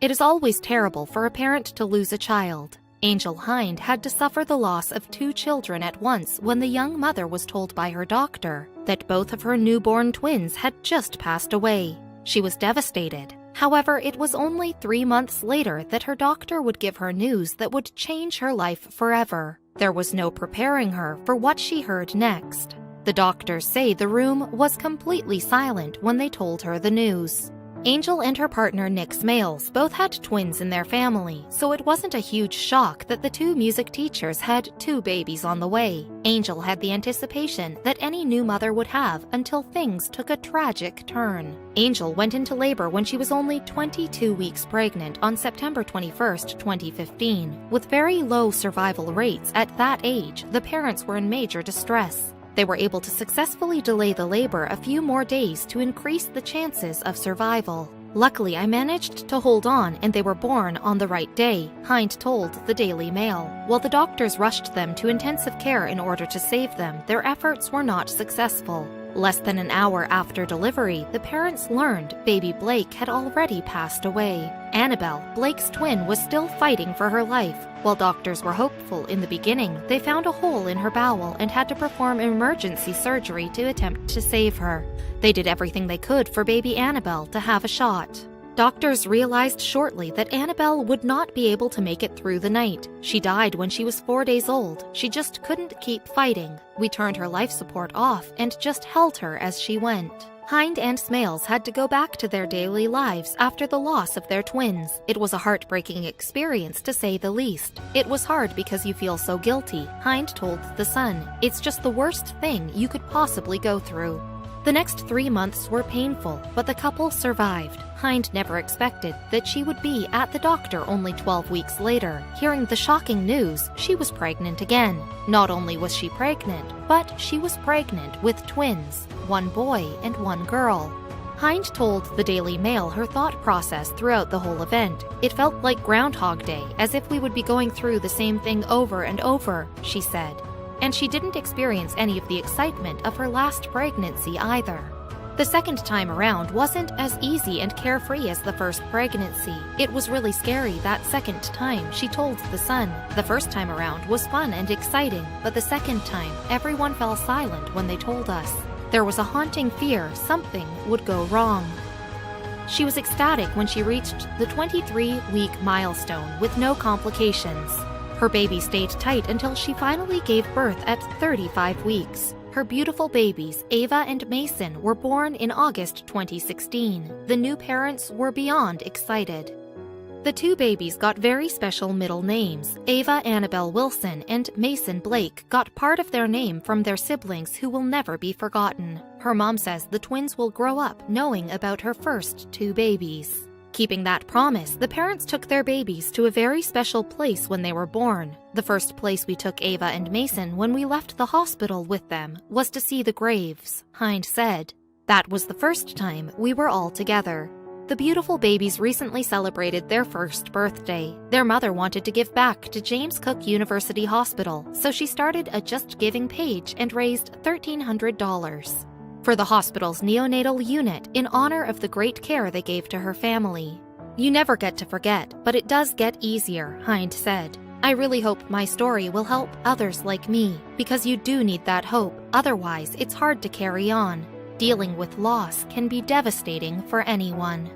It is always terrible for a parent to lose a child. Angel Hind had to suffer the loss of 2 children at once when the young mother was told by her doctor that both of her newborn twins had just passed away. She was devastated. However, it was only 3 months later that her doctor would give her news that would change her life forever. There was no preparing her for what she heard next. The doctors say the room was completely silent when they told her the news. Angel and her partner Nick Smales both had twins in their family, so it wasn't a huge shock that the 2 music teachers had 2 babies on the way. Angel had the anticipation that any new mother would have until things took a tragic turn. Angel went into labor when she was only 22 weeks pregnant on September 21, 2015. With very low survival rates at that age, the parents were in major distress. They were able to successfully delay the labor a few more days to increase the chances of survival. Luckily, I managed to hold on and they were born on the right day, Hind told the Daily Mail. While the doctors rushed them to intensive care in order to save them, their efforts were not successful. Less than an hour after delivery, the parents learned baby Blake had already passed away. Annabelle, Blake's twin, was still fighting for her life. While doctors were hopeful in the beginning, they found a hole in her bowel and had to perform emergency surgery to attempt to save her. They did everything they could for baby Annabelle to have a shot. Doctors realized shortly that Annabelle would not be able to make it through the night. She died when she was 4 days old. She just couldn't keep fighting. We turned her life support off and just held her as she went. Hind and Smales had to go back to their daily lives after the loss of their twins. It was a heartbreaking experience, to say the least. It was hard because you feel so guilty, Hind told The Sun. It's just the worst thing you could possibly go through. The next 3 months were painful, but the couple survived. Hind never expected that she would be at the doctor only 12 weeks later. Hearing the shocking news, she was pregnant again. Not only was she pregnant, but she was pregnant with twins, 1 boy and 1 girl. Hind told the Daily Mail her thought process throughout the whole event. It felt like Groundhog Day, as if we would be going through the same thing over and over, she said. And she didn't experience any of the excitement of her last pregnancy either. The second time around wasn't as easy and carefree as the first pregnancy. It was really scary that second time, she told The Sun. The first time around was fun and exciting, but the second time, everyone fell silent when they told us. There was a haunting fear something would go wrong. She was ecstatic when she reached the 23-week milestone with no complications. Her baby stayed tight until she finally gave birth at 35 weeks. Her beautiful babies, Ava and Mason, were born in August 2016. The new parents were beyond excited. The 2 babies got very special middle names. Ava Annabelle Wilson and Mason Blake got part of their name from their siblings who will never be forgotten. Her mom says the twins will grow up knowing about her first 2 babies. Keeping that promise, the parents took their babies to a very special place when they were born. The first place we took Ava and Mason when we left the hospital with them was to see the graves, Hind said. That was the first time we were all together. The beautiful babies recently celebrated their first birthday. Their mother wanted to give back to James Cook University Hospital, so she started a Just Giving page and raised $1,300 for the hospital's neonatal unit in honor of the great care they gave to her family. You never get to forget, but it does get easier, Hind said. I really hope my story will help others like me, because you do need that hope. Otherwise, it's hard to carry on. Dealing with loss can be devastating for anyone.